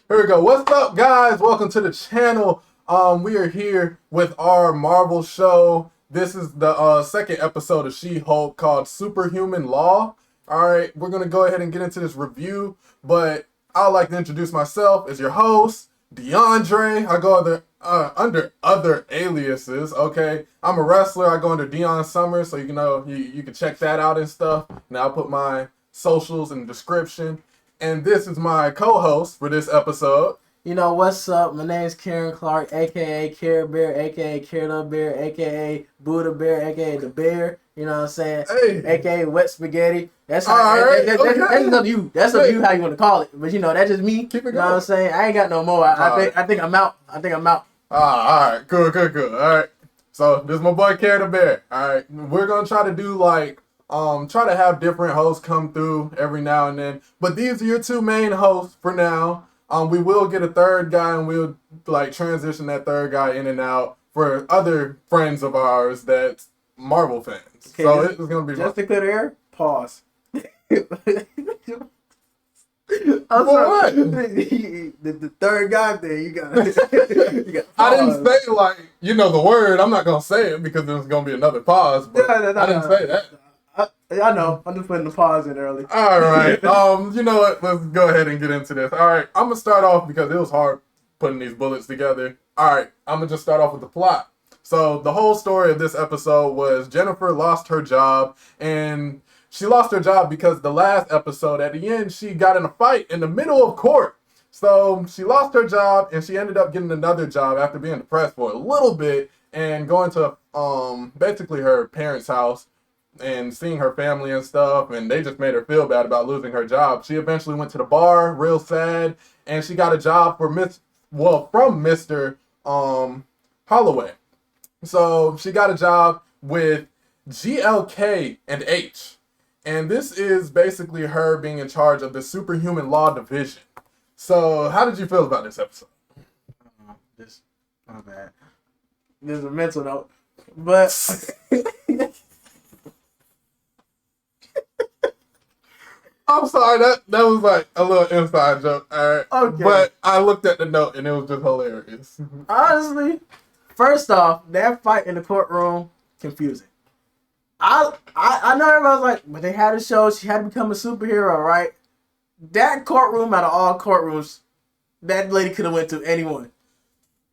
Here we go. What's up, guys? Welcome to the channel. We are here with our Marvel show. This is the second episode of She-Hulk called Superhuman Law. All right, we're gonna go ahead and get into this review, but I'd like to introduce myself as your host, DeAndre. I go under other aliases. Okay, I'm a wrestler. I go under Dion Summers, so you can check that out and stuff. Now I'll put my socials in the description. And this is my co-host for this episode. You know what's up? My name's Karen Clark, aka Kierdaber, aka Kierdaber, aka Buddha Bear, aka the Bear. You know what I'm saying? Hey. Aka Wet Spaghetti. That's right. That's up to you. That's up to you how you want to call it. But that's just me. Keep it going. You know what I'm saying? I ain't got no more. I think I'm out. All right. Cool. All right. So this is my boy Kierdaber. All right. We're gonna try to do try to have different hosts come through every now and then. But these are your two main hosts for now. We will get a third guy and we'll transition that third guy in and out for other friends of ours that's Marvel fans. Okay, so it's gonna be just to clear the air. Pause. What? The third guy thing, you got. I didn't say the word. I'm not gonna say it because there's gonna be another pause. But I didn't say that. I know. I'm just putting the pause in early. All right. You know what? Let's go ahead and get into this. All right. I'm gonna start off because it was hard putting these bullets together. All right. I'm gonna just start off with the plot. So the whole story of this episode was Jennifer lost her job, and she lost her job because the last episode at the end she got in a fight in the middle of court. So she lost her job and she ended up getting another job after being depressed for a little bit and going to basically her parents' house and seeing her family and stuff, and they just made her feel bad about losing her job. She eventually went to the bar, real sad, and she got a job from Mr. Holloway. So she got a job with GLK and H, and this is basically her being in charge of the Superhuman Law Division. So how did you feel about this episode? My bad. This is a mental note, but. I'm sorry, that was a little inside joke, alright? Okay. But I looked at the note and it was just hilarious. Honestly, first off, that fight in the courtroom, confusing. I know everybody's like, but they had a show, she had to become a superhero, right? That courtroom out of all courtrooms, that lady could have went to anyone.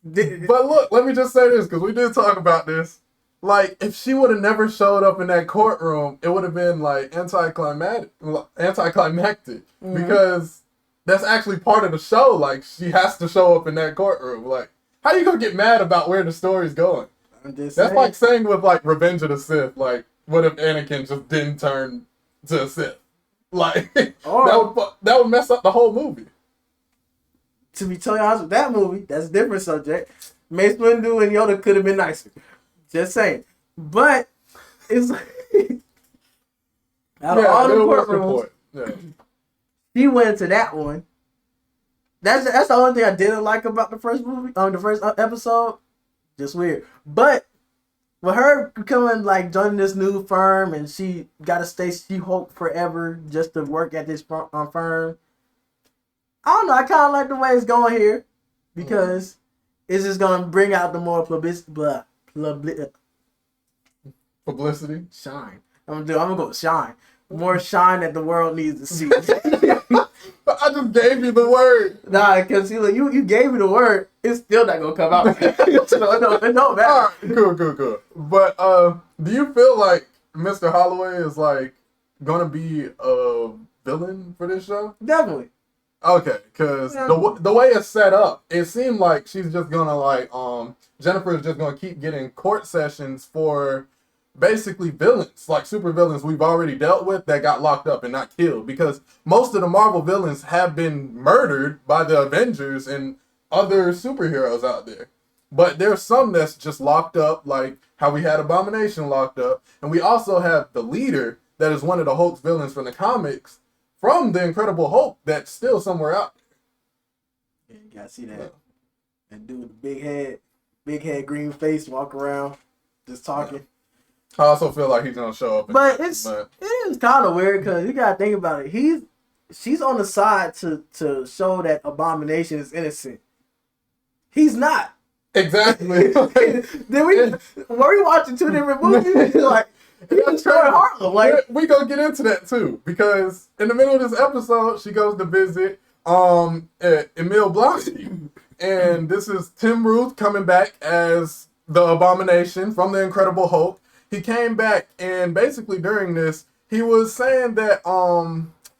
But look, let me just say this, because we did talk about this. If she would have never showed up in that courtroom, it would have been anticlimactic, mm-hmm. because that's actually part of the show. She has to show up in that courtroom. How you gonna get mad about where the story's going? That's like saying with Revenge of the Sith. What if Anakin just didn't turn to a Sith? That would mess up the whole movie. To be totally honest with that movie, that's a different subject. Mace Windu and Yoda could have been nicer. Just saying. But it's out of all the courtrooms, she went to that one. That's the only thing I didn't like about the first movie, the first episode. Just weird. But with her becoming joining this new firm and she gotta stay She-Hulk forever just to work at this firm. I don't know. I kind of like the way it's going here because it's just gonna bring out the more publicity. Shine. I'm gonna go with shine. More shine that the world needs to see. But I just gave you the word. Nah, because you gave me the word. It's still not gonna come out. It don't matter. All right, cool. But do you feel like Mr. Holloway is gonna be a villain for this show? Definitely. Okay, because the way it's set up, it seemed like she's just gonna Jennifer is just gonna keep getting court sessions for basically villains, super villains we've already dealt with that got locked up and not killed, because most of the Marvel villains have been murdered by the Avengers and other superheroes out there. But there's some that's just locked up, like how we had Abomination locked up, and we also have the leader that is one of the Hulk's villains from the comics from the Incredible Hulk that's still somewhere out there. Yeah, you gotta see that. Yeah. And dude with the big head, green face, walk around, just talking. Yeah. I also feel like he's gonna show up. But it is kind of weird because you gotta think about it. she's on the side to show that Abomination is innocent. He's not. Exactly. Then were we watching two different movies? Like, he destroyed Harlem. Like, we gonna get into that too, because in the middle of this episode, she goes to visit Emil Blonsky, and this is Tim Ruth coming back as the Abomination from the Incredible Hulk. He came back, and basically during this, he was saying that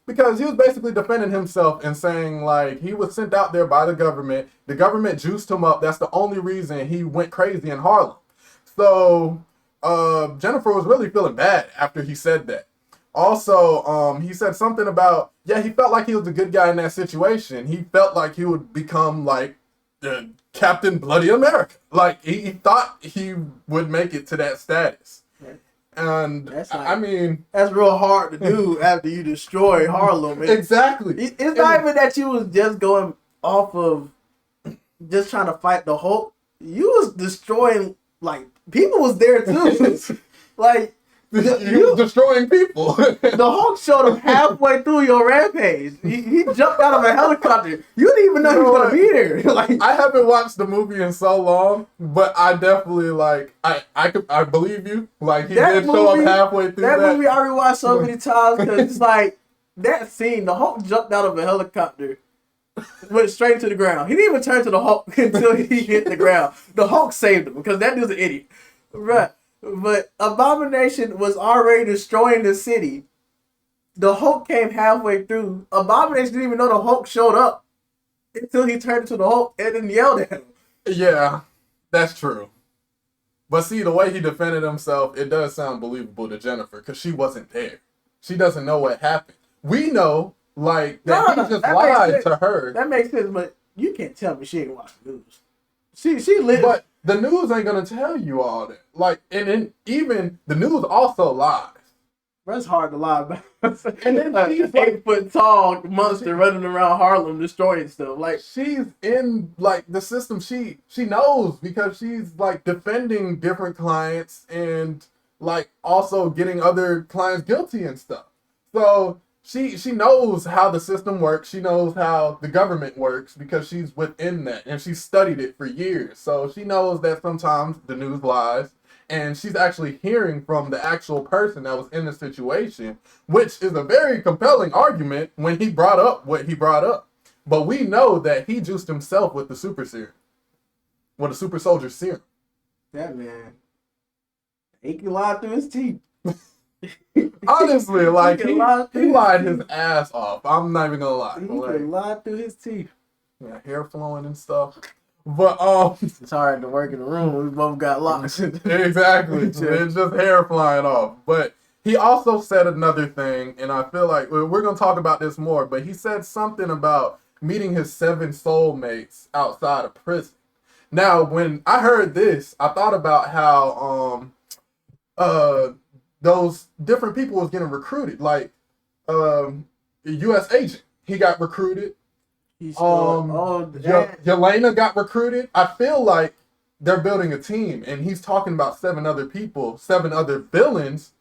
because he was basically defending himself and saying like he was sent out there by the government. The government juiced him up. That's the only reason he went crazy in Harlem. So Jennifer was really feeling bad after he said that. Also, he said something about, he felt like he was a good guy in that situation. He felt like he would become like Captain Bloody America. Like he thought he would make it to that status. And I mean, that's real hard to do after you destroy Harlem. Exactly. It's not even that you was just going off of just trying to fight the Hulk. You was destroying, like, people was there too. Like, you was destroying people. The Hulk showed up halfway through your rampage. He jumped out of a helicopter. You didn't even know he was gonna be there. Like, I haven't watched the movie in so long, but I definitely I believe you. Like he did show up halfway through that. That movie I rewatched so many times because it's like that scene. The Hulk jumped out of a helicopter, went straight to the ground. He didn't even turn to the Hulk until he hit the ground. The Hulk saved him because that dude's an idiot, right? But Abomination was already destroying the city. The Hulk came halfway through. Abomination didn't even know the Hulk showed up until he turned into the Hulk and then yelled at him. Yeah, that's true. But see, the way he defended himself, it does sound believable to Jennifer because she wasn't there. She doesn't know what happened. We know, like, that he just lied to her. That makes sense, but you can't tell me she ain't watched the news. She lived. But the news ain't gonna tell you all that. Like, and even the news also lies. That's hard to lie about. And then she's 8-foot tall monster running around Harlem destroying stuff. Like, she's in like the system. She knows because she's like defending different clients and like also getting other clients guilty and stuff. So she knows how the system works. She knows how the government works because she's within that and she's studied it for years. So she knows that sometimes the news lies. And she's actually hearing from the actual person that was in the situation, which is a very compelling argument when he brought up what he brought up. But we know that he juiced himself with the super serum. With the super soldier serum. That man, he can lie through his teeth. Honestly, like, he lied his ass off. I'm not even gonna lie. He can lie through his teeth. Yeah, hair flowing and stuff. But it's hard to work in the room. We both got locks. Exactly. It's just hair flying off. But he also said another thing, and I feel like we're gonna talk about this more. But he said something about meeting his 7 soulmates outside of prison. Now, when I heard this, I thought about how those different people was getting recruited. Like a U.S. agent, he got recruited. Yelena got recruited. I feel like they're building a team, and he's talking about 7 other people, 7 other villains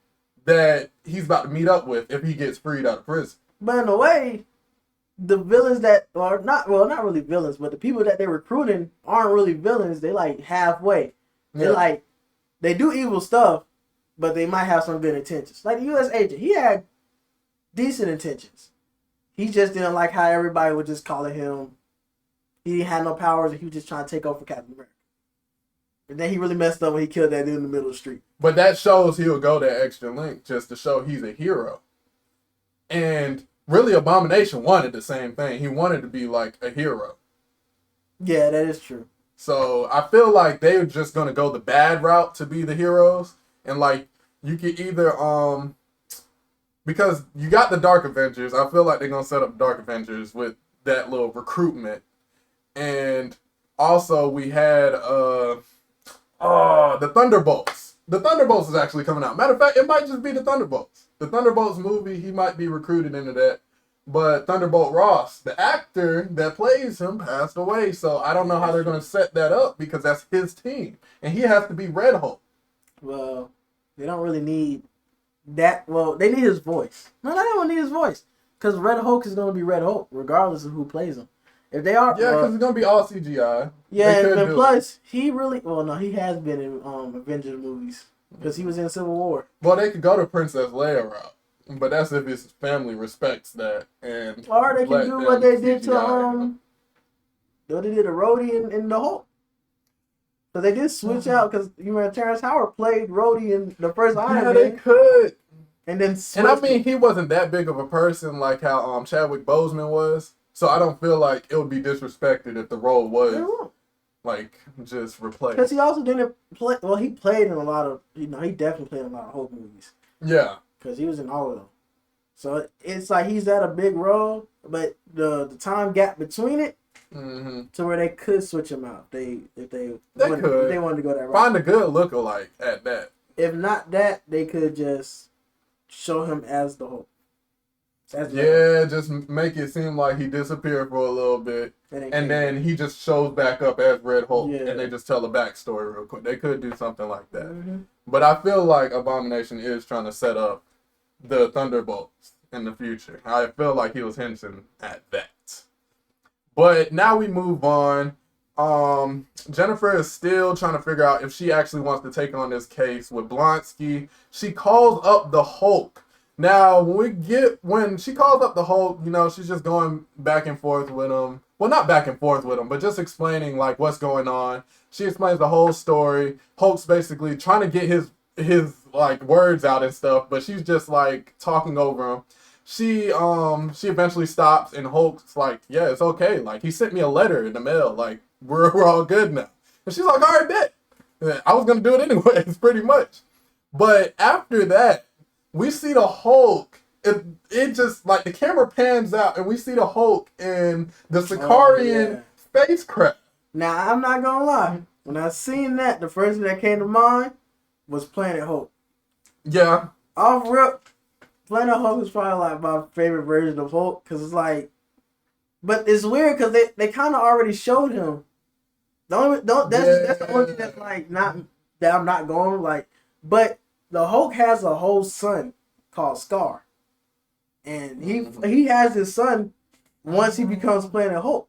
that he's about to meet up with if he gets freed out of prison. But in a way, the villains that are not really villains, but the people that they're recruiting aren't really villains. They like halfway. They like they do evil stuff, but they might have some good intentions. Like the U.S. agent, he had decent intentions. He just didn't like how everybody was just calling him. He didn't have no powers, and he was just trying to take over Captain America. And then he really messed up when he killed that dude in the middle of the street. But that shows he'll go that extra length just to show he's a hero. And really, Abomination wanted the same thing. He wanted to be like a hero. Yeah, that is true. So I feel like they're just gonna go the bad route to be the heroes, and like you could either because you got the Dark Avengers. I feel like they're gonna set up Dark Avengers with that little recruitment, and also we had the Thunderbolts. The Thunderbolts is actually coming out. Matter of fact, it might just be the Thunderbolts. The Thunderbolts movie, he might be recruited into that. But Thunderbolt Ross, the actor that plays him, passed away. So I don't know how they're going to set that up because that's his team. And he has to be Red Hulk. Well, they don't really need that. Well, they need his voice. No, they don't need his voice. because Red Hulk is gonna be Red Hulk regardless of who plays him. If they are, because it's gonna be all CGI. Yeah, and plus he has been in Avengers movies because he was in Civil War. Well, they could go to Princess Leia route, but that's if his family respects that, and or they can do what they did to what they did to Rhodey in the Hulk. So they did switch out because you remember Terrence Howard played Rhodey in the first Iron Man. Yeah, they could. And then he wasn't that big of a person like how Chadwick Boseman was. So I don't feel like it would be disrespected if the role was like just replaced. Because he also didn't play. Well, he played in a lot of. He definitely played in a lot of Hulk movies. Yeah. Because he was in all of them. So it's like he's at a big role, but the time gap between it, to where they could switch him out. If they wanted to go that route. Find a good lookalike at that. If not that, they could just show him as the Hulk. Just make it seem like he disappeared for a little bit, and then he just shows back up as Red Hulk, and they just tell a backstory real quick. They could do something like that. But I feel like Abomination is trying to set up the Thunderbolts in the future. I feel like he was hinting at that. But now we move on. Jennifer is still trying to figure out if she actually wants to take on this case with Blonsky. She calls up the Hulk. Now, when she calls up the Hulk, she's just going back and forth with him. Well, not back and forth with him, but just explaining, like, what's going on. She explains the whole story. Hulk's basically trying to get his like, words out and stuff, but she's just, like, talking over him. She eventually stops, and Hulk's like, yeah, it's okay. Like, he sent me a letter in the mail. Like, we're all good now. And she's like, all right, bet. I was going to do it anyways, pretty much. But after that, we see the Hulk. It just, like, the camera pans out, and we see the Hulk in the Sicarian spacecraft. Now, I'm not going to lie. When I seen that, the first thing that came to mind was Planet Hulk. Yeah. Off rip, Planet Hulk is probably, like, my favorite version of Hulk, because it's like... But it's weird, because they kind of already showed him. That's the only thing that's, like, not... That I'm not going, like... But... The Hulk has a whole son called Scar. And he has his son once he becomes Planet Hulk.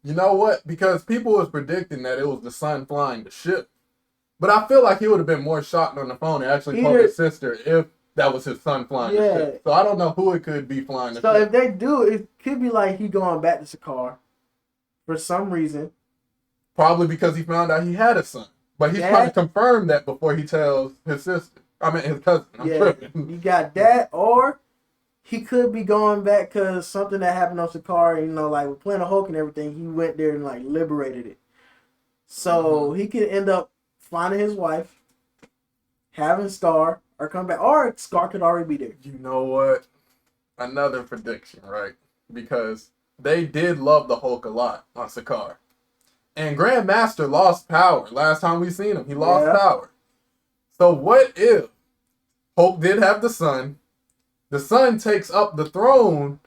You know what? Because people was predicting that it was the son flying the ship. But I feel like he would have been more shocked on the phone and actually called his sister if that was his son flying the ship. So I don't know who it could be flying the ship. So if they do, it could be like he going back to Sakaar for some reason. Probably because he found out he had a son. But he's trying to confirm that before he tells his sister. I mean, his cousin. I'm tripping. You got that, or he could be going back because something that happened on Sakaar, like with Planet Hulk and everything, he went there and, like, liberated it. So he could end up finding his wife, having Scar, or come back. Or Scar could already be there. You know what? Another prediction, right? Because they did love the Hulk a lot on Sakaar. And Grandmaster lost power. Last time we seen him, he lost power. So what if Hulk did have the son? The son takes up the throne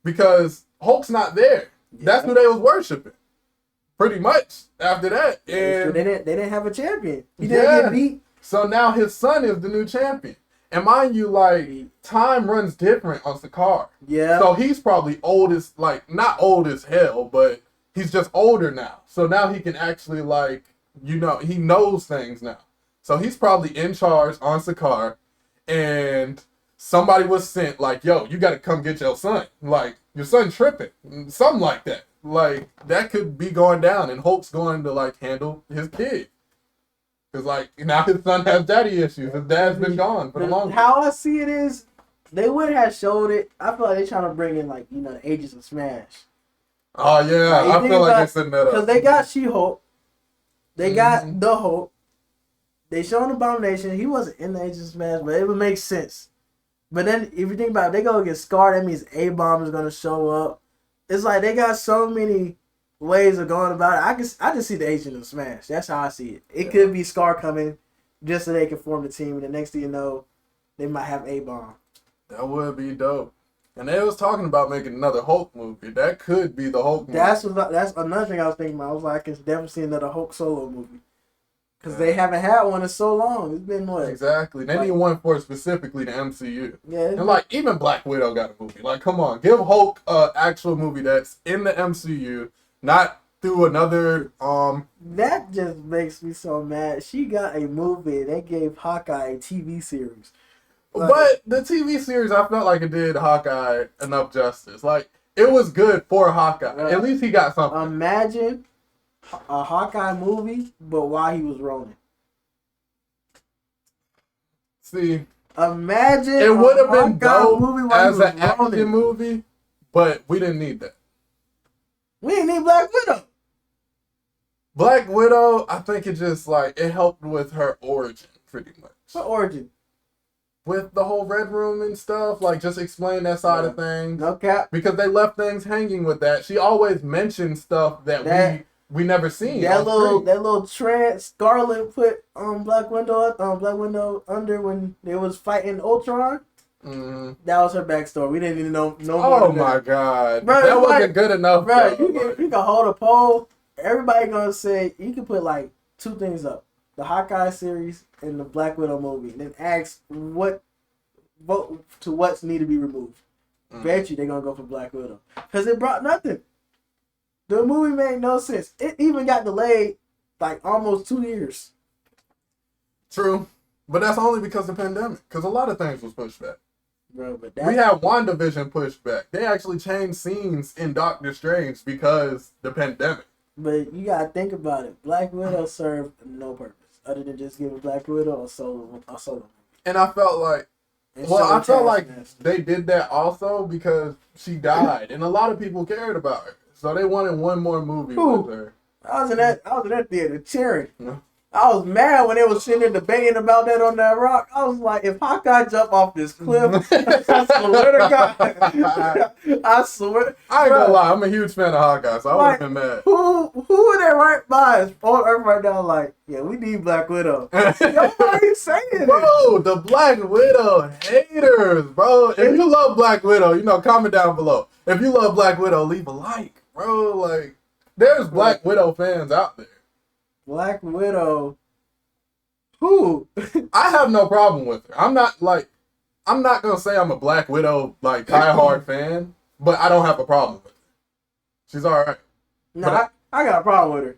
because Hulk's not there. Yeah. That's who they was worshiping. Pretty much after that. And they didn't have a champion. He didn't get beat. So now his son is the new champion. And mind you, like, time runs different on Sakaar. Yeah. So he's probably not old as hell, but he's just older now. So now he can actually, like, he knows things now. So he's probably in charge on Sakaar. And somebody was sent, like, yo, you got to come get your son. Like, your son tripping. Something like that. Like, that could be going down. And Hulk's going to, like, handle his kid. Because, like, now his son has daddy issues. His dad's been gone for the longest. How I see it is, they would have showed it. I feel like they're trying to bring in, like, the Agents of Smash. Oh, yeah. Like, I feel like they're setting that up. Because they got She-Hulk. They got the Hulk. They showed Abomination. He wasn't in the Agents of Smash, but it would make sense. But then, if you think about it, they go get Scar, that means A-Bomb is going to show up. It's like they got so many ways of going about it. I just see the Agent of Smash. That's how I see it. It could be Scar coming just so they can form the team, and the next thing you know, they might have A-Bomb. That would be dope. And they was talking about making another Hulk movie. That could be the Hulk movie. That's another thing I was thinking about. I was like, I can definitely see another Hulk solo movie. Because they haven't had one in so long. It's been what? Exactly. They need one for specifically the MCU. Yeah. And like even Black Widow got a movie. Like, come on, give Hulk an actual movie that's in the MCU, not through another. That just makes me so mad. She got a movie. They gave Hawkeye a TV series. Like, but the TV series, I felt like it did Hawkeye enough justice. Like, it was good for Hawkeye. At least he got something. Imagine a Hawkeye movie, but while he was Ronin. See, imagine it would have been Hawkeye dope as an action movie, but we didn't need that. We didn't need Black Widow. Black Widow, I think it just like it helped with her origin pretty much. What origin? With the whole Red Room and stuff, like just explain that side of things. No cap. Because they left things hanging with that. She always mentioned stuff that we never seen. That little trans Scarlet put Black Widow under when they was fighting Ultron. Mm-hmm. That was her backstory. We didn't even know no more. Oh my god, bro, that wasn't good enough. Bro, you can hold a poll. Everybody gonna say you can put like two things up: the Hawkeye series and the Black Widow movie, and then ask what vote to what's need to be removed. Bet you they're gonna go for Black Widow because it brought nothing. The movie made no sense. It even got delayed like almost 2 years. True, but that's only because of the pandemic. Because a lot of things was pushed back. Bro, but we had WandaVision pushed back. They actually changed scenes in Doctor Strange because the pandemic. But you gotta think about it. Black Widow served no purpose other than just giving Black Widow a solo. And I felt like, they did that also because she died, and a lot of people cared about her, so they wanted one more movie with her. I was in that theater cheering. Yeah. I was mad when they was sitting there debating about that on that rock. I was like, if Hawkeye jump off this cliff, I swear to God. I swear. I ain't gonna lie, I'm a huge fan of Hawkeye, so I would have been mad. Who are they right by us on Earth right now? Like, yeah, we need Black Widow. Nobody saying it. Bro, the Black Widow haters, bro. If you love Black Widow, comment down below. If you love Black Widow, leave a like, bro. Like, there's Black Widow fans out there. Black Widow. Who? I have no problem with her. I'm not gonna say I'm a Black Widow like diehard fan, but I don't have a problem with her. She's alright. No, I got a problem with her.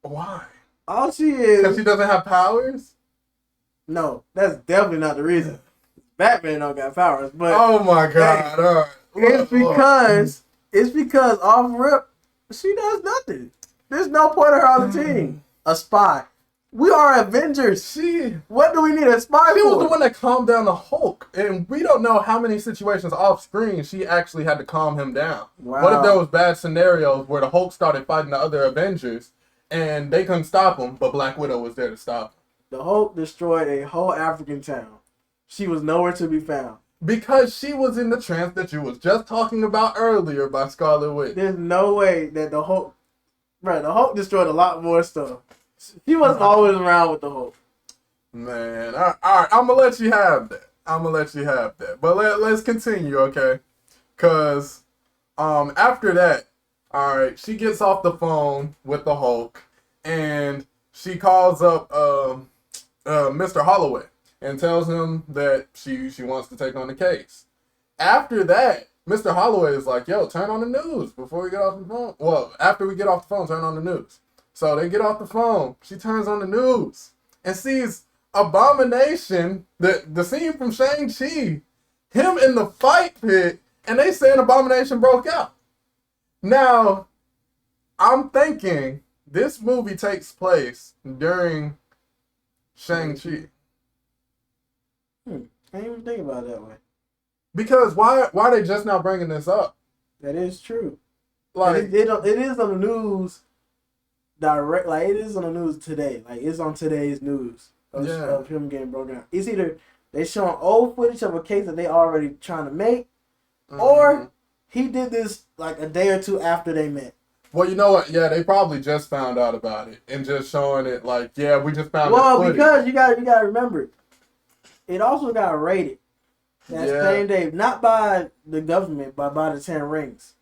Why? All she is. Because she doesn't have powers? No, that's definitely not the reason. Batman don't got powers, but oh my god. All right. It's because off rip, she does nothing. There's no point of her on the team. A spy. We are Avengers. What do we need a spy for? She was the one that calmed down the Hulk. And we don't know how many situations off screen she actually had to calm him down. Wow. What if there was bad scenarios where the Hulk started fighting the other Avengers and they couldn't stop him, but Black Widow was there to stop him? The Hulk destroyed a whole African town. She was nowhere to be found. Because she was in the trance that you was just talking about earlier by Scarlet Witch. There's no way that the Hulk... Right, the Hulk destroyed a lot more stuff. He wasn't always around with the Hulk. Man, all right, I'm going to let you have that. But let's continue, okay? Because after that, all right, she gets off the phone with the Hulk, and she calls up Mr. Holloway and tells him that she wants to take on the case. After that, Mr. Holloway is like, yo, turn on the news before we get off the phone. Well, after we get off the phone, turn on the news. So they get off the phone. She turns on the news and sees Abomination, the scene from Shang-Chi, him in the fight pit, and they saying Abomination broke out. Now, I'm thinking this movie takes place during Shang-Chi. I didn't even think about it that way. Because why are they just now bringing this up? That is true. Like it is on the news direct. Like it is on the news today. Like it's on today's news of him getting broken out. It's either they showing old footage of a case that they already trying to make, or he did this like a day or two after they met. Well, you know what? Yeah, they probably just found out about it and just showing it like, yeah, we just found. Well, because you got to remember, it also got rated. That same day, not by the government, but by the 10 Rings.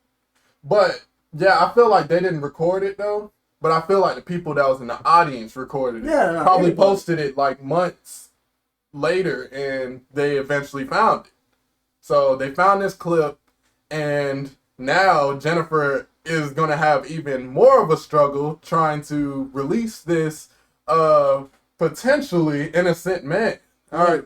But, yeah, I feel like they didn't record it, though. but I feel like the people that was in the audience recorded it. Yeah, no, Probably posted it like months later, and they eventually found it. So they found this clip, and now Jennifer is gonna have even more of a struggle trying to release this potentially innocent man. All right,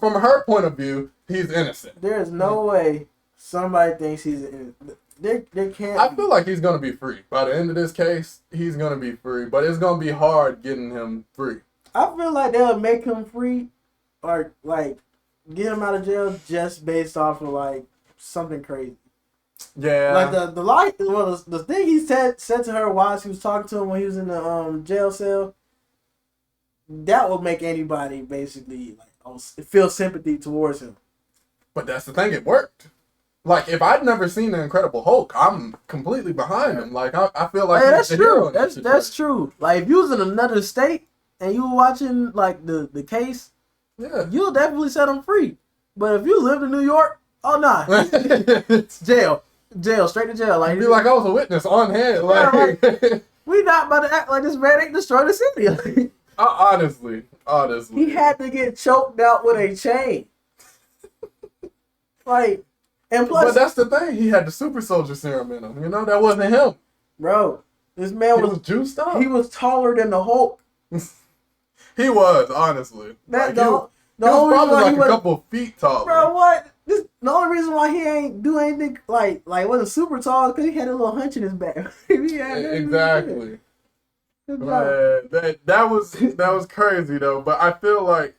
from her point of view, he's innocent. There's no way somebody thinks he's innocent. They can't. I feel like he's gonna be free by the end of this case. He's gonna be free, but it's gonna be hard getting him free. I feel like they'll make him free, or like get him out of jail just based off of like something crazy. Yeah. Like the thing he said to her while she was talking to him when he was in the jail cell. That will make anybody basically like feel sympathy towards him. But that's the thing, it worked. Like, if I'd never seen the Incredible Hulk, I'm completely behind him. Like, I feel like that's true. That's true. Like, if you was in another state and you were watching like the case, yeah, you'll definitely set him free. But if you lived in New York, oh nah, jail, straight to jail. Like, I'd be like, I was a witness on hand. Like, we not about to act like this man ain't destroyed the city. honestly, he had to get choked out with a chain. Like, and plus, but that's the thing. He had the super soldier serum in him. You know, that wasn't him. Bro, this man was juiced up. He was taller than the Hulk. He was, honestly. That like, he was probably like a couple feet tall. Bro, what? The only reason why he ain't do anything like wasn't super tall because he had a little hunch in his back. Exactly. Man, that was crazy though. But I feel like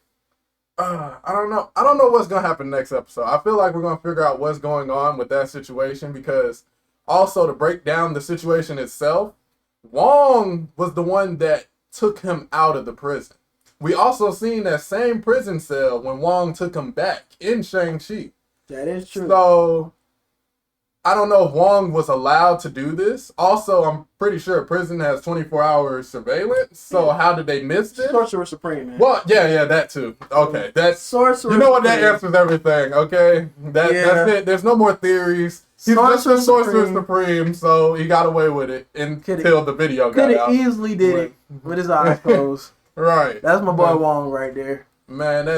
I don't know what's gonna happen next episode. I feel like we're gonna figure out what's going on with that situation, because also to break down the situation itself, Wong was the one that took him out of the prison. We also seen that same prison cell when Wong took him back in Shang-Chi. That is true. So I don't know if Wong was allowed to do this. Also, I'm pretty sure prison has 24-hour surveillance. So how did they miss this? Sorcerer Supreme, man. Well, yeah, that too. Okay, that's Sorcerer. You know what? That answers everything. Okay, that's it. There's no more theories. He's just a Sorcerer Supreme, so he got away with it until the video got out. Could have easily did it with his eyes closed. Right. That's my boy Wong right there. Man,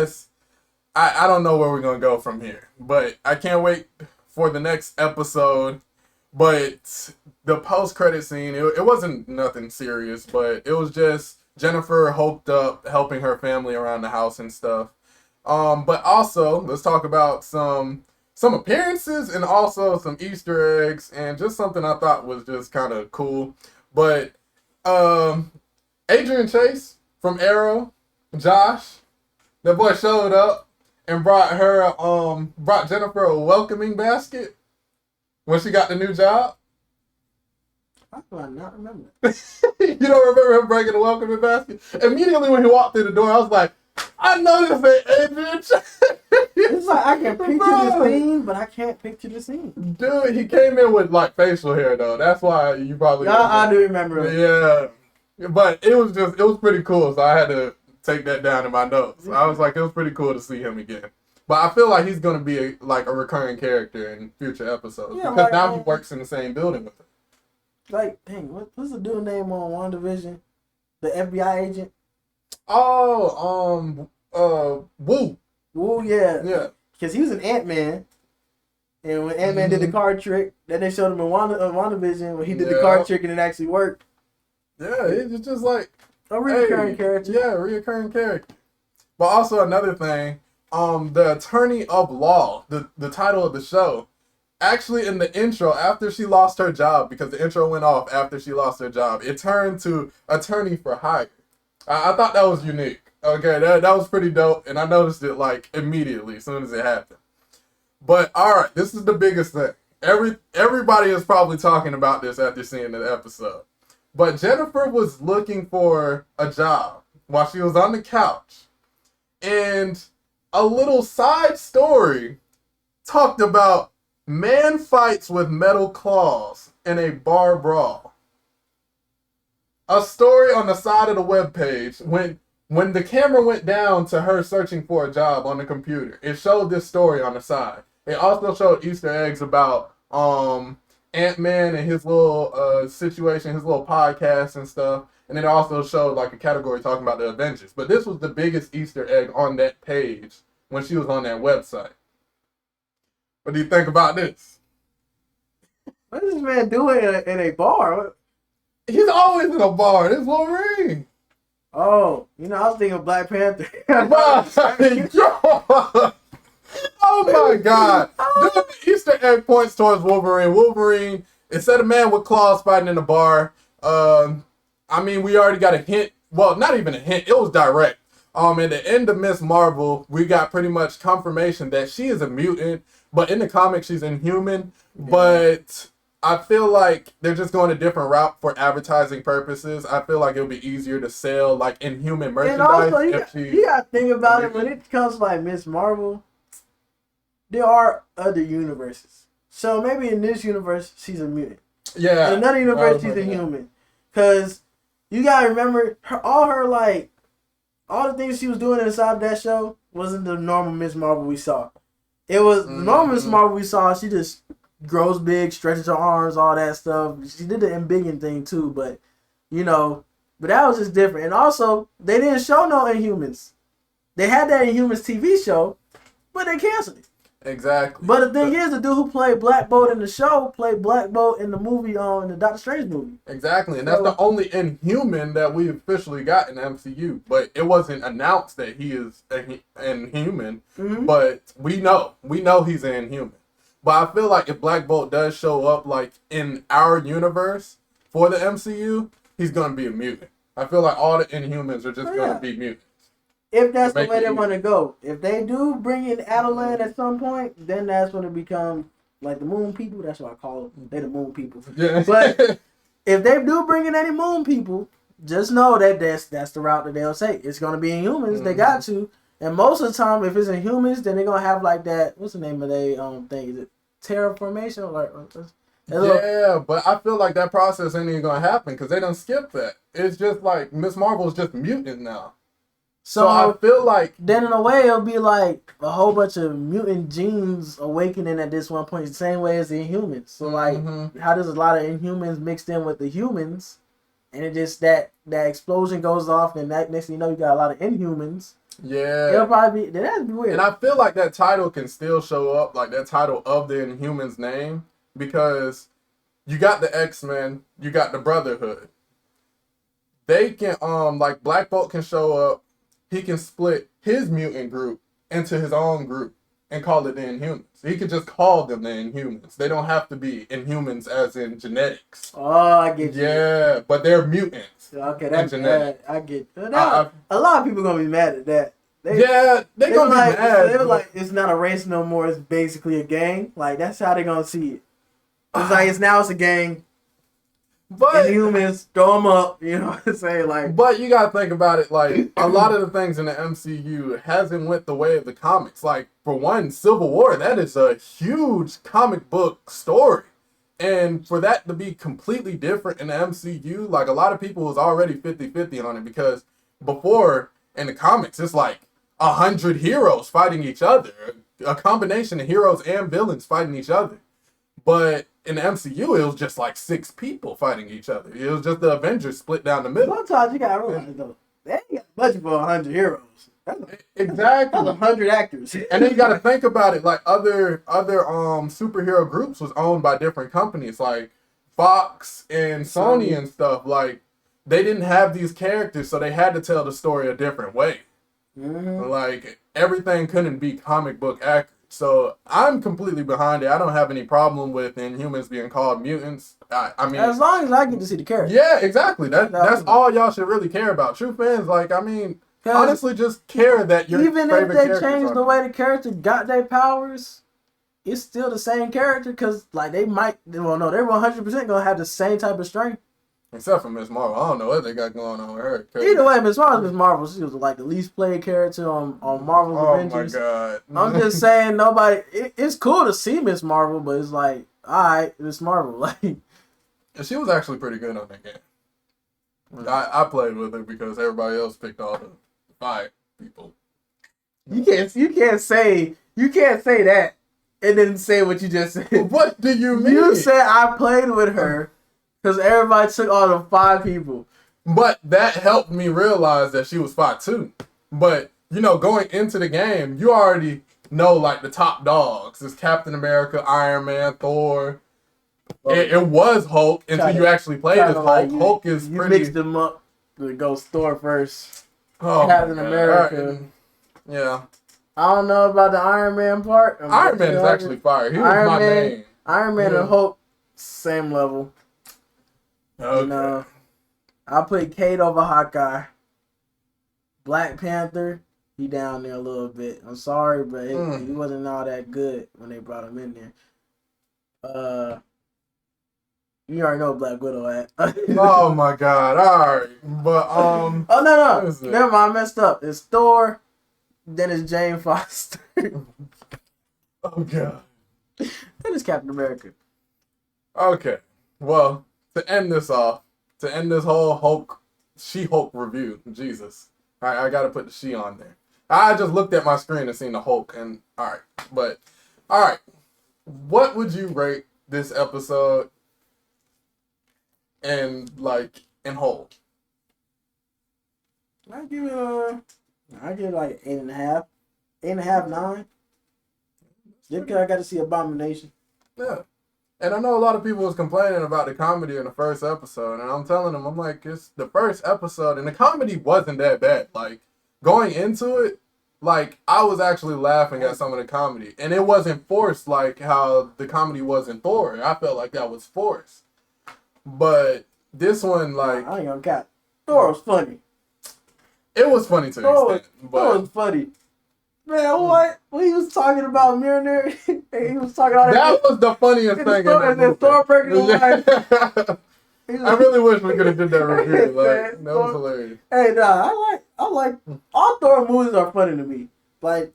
I don't know where we're gonna go from here, but I can't wait for the next episode. But the post-credit scene, it wasn't nothing serious, but it was just Jennifer hulked up, helping her family around the house and stuff. But also, let's talk about some appearances and also some Easter eggs and just something I thought was just kind of cool. But Adrian Chase from Arrow, Josh, that boy showed up and brought Jennifer a welcoming basket when she got the new job. I do not remember. You don't remember him bringing a welcoming basket? Immediately when he walked through the door, I was like, I know this ain't Adrian Chase. It's like I can picture the scene, but I can't picture the scene. Dude, he came in with like facial hair though. That's why you probably. I do remember him. Yeah, but it was pretty cool. So I had to take that down in my notes. I was like, it was pretty cool to see him again. But I feel like he's gonna be a recurring character in future episodes because now he works in the same building with her. Like, dang, what's the dude name on WandaVision? The FBI agent. Oh, Wu. Wu, yeah. Yeah. Because he was an Ant-Man. And when Ant-Man did the card trick, then they showed him in WandaVision when he did the card trick and it actually worked. Yeah, it's just like a reoccurring character. Yeah, reoccurring character. But also another thing, the Attorney of Law, the title of the show, actually in the intro, after she lost her job, because the intro went off after she lost her job, it turned to Attorney for Hire. I thought that was unique. Okay, that was pretty dope, and I noticed it like immediately as soon as it happened. But alright, this is the biggest thing. Everybody is probably talking about this after seeing the episode. But Jennifer was looking for a job while she was on the couch. And a little side story talked about man fights with metal claws in a bar brawl. A story on the side of the webpage when the camera went down to her searching for a job on the computer, it showed this story on the side. It also showed Easter eggs about Ant-Man and his little situation, his little podcast and stuff. And it also showed like a category talking about the Avengers. But this was the biggest Easter egg on that page when she was on that website. What do you think about this? What is this man doing in a bar? He's always in a bar. This Wolverine. Oh, I was thinking Black Panther. Oh my God. Dude, the Easter egg points towards Wolverine. Wolverine, instead of man with claws fighting in a bar, we already got a hint. Well, not even a hint. It was direct. At the end of Miss Marvel, we got pretty much confirmation that she is a mutant, but in the comics, she's Inhuman. Yeah. But I feel like they're just going a different route for advertising purposes. I feel like it'll be easier to sell like Inhuman merchandise. And also, you got to think about it when it comes to like Miss Marvel. There are other universes. So maybe in this universe, she's a mutant. Yeah. In another universe, she's a human. Because you got to remember, all the things she was doing inside that show wasn't the normal Miss Marvel we saw. It was the normal Miss Marvel we saw. She just grows big, stretches her arms, all that stuff. She did the embiggen thing too, but that was just different. And also, they didn't show no Inhumans. They had that Inhumans TV show, but they canceled it. Exactly. But the thing is, the dude who played Black Bolt in the show played Black Bolt in the movie, in the Doctor Strange movie. Exactly, and that's the only Inhuman that we officially got in the MCU. But it wasn't announced that he is an Inhuman. Mm-hmm. But we know he's an Inhuman. But I feel like if Black Bolt does show up like in our universe for the MCU, he's gonna be a mutant. I feel like all the Inhumans are just gonna be mutants. If that's the way they want to go. If they do bring in Adelan at some point, then that's when it becomes like the Moon People. That's what I call them. They the Moon People. Yeah. But if they do bring in any Moon People, just know that that's the route that they'll say. It's going to be Inhumans. Mm-hmm. They got to. And most of the time, if it's Inhumans, then they're going to have like that. What's the name of their thing? Is it Terraformation? But I feel like that process ain't even going to happen because they don't skip that. It's just like Miss Marvel's just mutant now. So I feel like then in a way it'll be like a whole bunch of mutant genes awakening at this one point, the same way as the Inhumans. So like, how there's a lot of Inhumans mixed in with the humans, and it just that explosion goes off, and that next thing you know, you got a lot of Inhumans. Yeah, it'll probably be that'd be weird. And I feel like that title can still show up, like that title of the Inhumans name, because you got the X-Men, you got the Brotherhood. They can like Black Bolt can show up. He can split his mutant group into his own group and call it the Inhumans. He could just call them the Inhumans. They don't have to be Inhumans as in genetics. Oh, I get you. Yeah, but they're mutants. Okay, that's genetics. I get that. A lot of people gonna be mad at that. They're gonna be mad. They're like, it's not a race no more. It's basically a gang. Like that's how they gonna see it. It's like it's a gang. But Inhumans, throw them up, you know what I'm saying? Like, but you gotta think about it, like, a lot of the things in the MCU hasn't went the way of the comics. Like, for one, Civil War, that is a huge comic book story. And for that to be completely different in the MCU, like, a lot of people was already 50-50 on it, because before, in the comics, it's like 100 heroes fighting each other. A combination of heroes and villains fighting each other. But in the MCU, it was just like 6 people fighting each other. It was just the Avengers split down the middle. Sometimes you gotta realize though, they ain't got budget for 100 heroes. Exactly. That's 100 actors. And then you gotta think about it, like other superhero groups was owned by different companies, like Fox and Sony and stuff. Like they didn't have these characters, so they had to tell the story a different way. Mm-hmm. Like everything couldn't be comic book accurate. So I'm completely behind it. I don't have any problem with Inhumans being called mutants. I mean, as long as I get to see the character. Yeah, exactly. That's all y'all should really care about. True fans, like, I mean, honestly, just care that your even if they change the way the character got their powers, it's still the same character because, like, they might. Well, no, they're 100% gonna have the same type of strength. Except for Miss Marvel, I don't know what they got going on with her. Either way, Miss Marvel, she was like the least played character on Marvel's Avengers. Oh my god! I'm just saying, nobody. It's cool to see Miss Marvel, but it's like, all right, Miss Marvel, like. And she was actually pretty good on that game. I played with her because everybody else picked all the 5 people. You can't say that. It didn't say what you just said. What do you mean? You said I played with her because everybody took all the 5 people. But that helped me realize that she was 5'2". But, you know, going into the game, you already know, like, the top dogs. It's Captain America, Iron Man, Thor. It was Hulk until you actually played as Hulk. Like Hulk is you pretty... mixed them up. It goes Thor first. Oh, Captain America. Right. Yeah. I don't know about the Iron Man part. Iron Man is actually fire. He was my main. Iron Man and Hulk, same level. Okay. You know, I put Kate over Hawkeye. Black Panther, he down there a little bit. I'm sorry, but he wasn't all that good when they brought him in there. You already know Black Widow at. Oh my God! All right, but Oh no! Never mind, I messed up. It's Thor, then it's Jane Foster. Oh God! Then it's Captain America. Okay, well, to end this off, to end this whole She-Hulk review, Jesus, I gotta put the she on there. I just looked at my screen and seen the Hulk, and all right, what would you rate this episode? And like in whole, I give it like 8.5, 8.5, 9. Just because I got to see Abomination. Yeah, and I know a lot of people was complaining about the comedy in the first episode, and I'm telling them, I'm like, it's the first episode, and the comedy wasn't that bad. Like going into it, like I was actually laughing at some of the comedy, and it wasn't forced like how the comedy was in Thor. I felt like that was forced. But this one, like... I ain't gonna cap. Thor was funny. It was funny to an extent. Thor was funny. Man, what? When he was talking about Mjolnir, he was talking about that was the funniest thing in that movie. Thor breaking the I really wish we could have did that review. Like, that was hilarious. Hey, nah, I like... All Thor movies are funny to me. Like...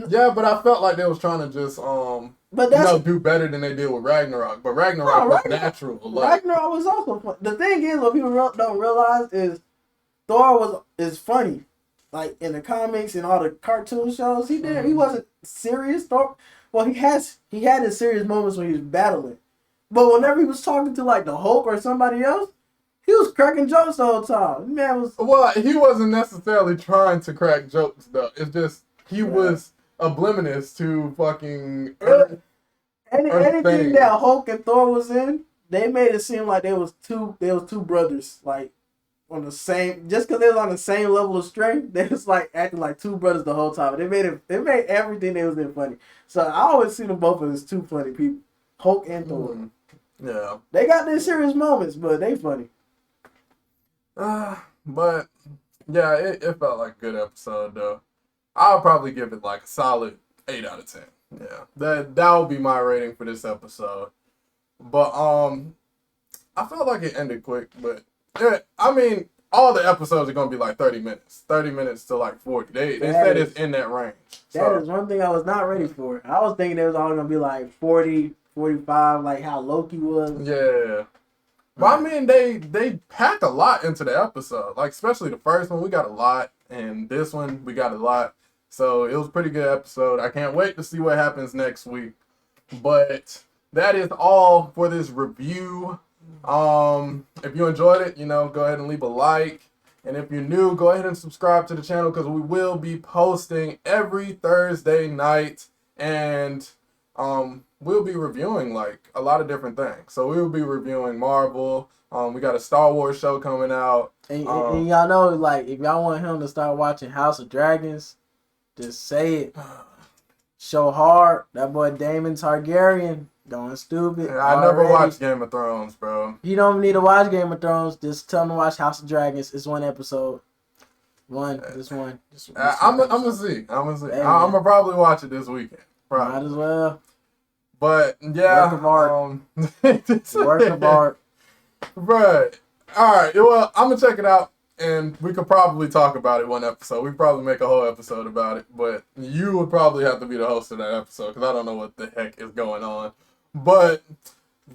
Yeah, but I felt like they was trying to just... do better than they did with Ragnarok. But Ragnarok was natural. Like, Ragnarok was also fun. The thing is, what people don't realize is Thor is funny. Like in the comics and all the cartoon shows, he wasn't serious. Thor, well, he had his serious moments when he was battling, but whenever he was talking to like the Hulk or somebody else, he was cracking jokes the whole time. Man was he wasn't necessarily trying to crack jokes though. It's just he was oblivious to fucking anything that Hulk and Thor was in. They made it seem like they was two brothers, like on the same. Just because they was on the same level of strength, they was like acting like two brothers the whole time. They made everything they was in funny. So I always see them both as two funny people, Hulk and Thor. Yeah, they got their serious moments, but they funny. But yeah, it felt like a good episode though. I'll probably give it like a solid 8 out of 10. Yeah, that would be my rating for this episode. But I felt like it ended quick. But yeah, I mean, all the episodes are gonna be like 30 minutes to like 40. They said it's in that range. That is one thing I was not ready for. I was thinking it was all gonna be like 40, 45, like how Loki was. Yeah. But I mean, they packed a lot into the episode. Like especially the first one, we got a lot, and this one we got a lot. So it was a pretty good episode. I can't wait to see what happens next week. But that is all for this review. If you enjoyed it, go ahead and leave a like. And if you're new, go ahead and subscribe to the channel because we will be posting every Thursday night. And we'll be reviewing like a lot of different things. So we'll be reviewing Marvel. We got a Star Wars show coming out. And y'all know, like, if y'all want him to start watching House of Dragons, just say it. Show hard. That boy Damon Targaryen going stupid. I never watched Game of Thrones, bro. You don't need to watch Game of Thrones. Just tell him to watch House of Dragons. It's one episode. Just one. I'm gonna see. I'm gonna probably watch it this weekend. Probably. Might as well. But yeah, work of art. Work of art. Right. All right. Well, I'm gonna check it out. And we could probably talk about it one episode. We'd probably make a whole episode about it. But you would probably have to be the host of that episode because I don't know what the heck is going on. But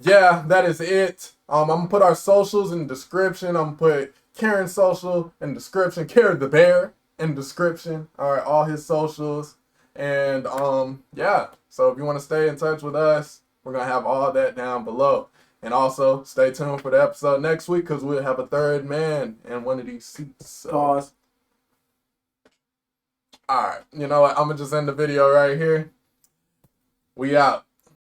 yeah, that is it. I'm going to put our socials in the description. I'm going to put Karen's social in the description. Kierdaber in the description. All right, all his socials. And yeah. So if you want to stay in touch with us, we're gonna have all that down below. And also stay tuned for the episode next week because we'll have a third man in one of these seats. So. Pause. All right. You know what? I'm gonna just end the video right here. We out.